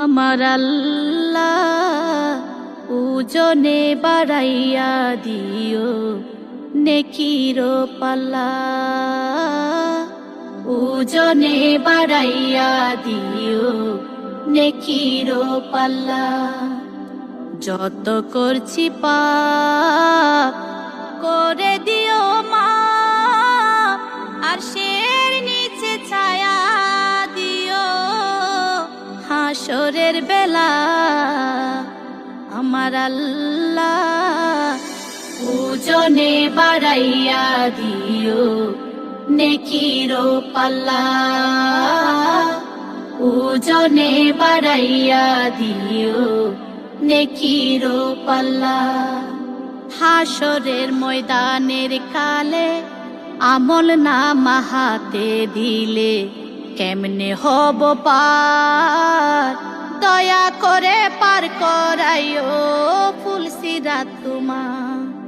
আমার আল্লাহ ওজনে বাড়াইয়া দিও নেকির পাল্লা, ওজনে বাড়াইয়া দিও নেকির পাল্লা। যত করছি পাপ করে দিও মাফ, আরশের নিচে ছায়া দিও হাসরের বেলা। আমার আল্লাহ ওজনে বাড়াইয়া দিও নেকির পাল্লা, ওজনে বাড়াইয়া দিও নেকির পাল্লা। হাসরের ময়দানের কালে আমল নামা হাতে দিলে কেমনে হব পার, দয়া করে পার করাইও ফুলসিরাত তোমার।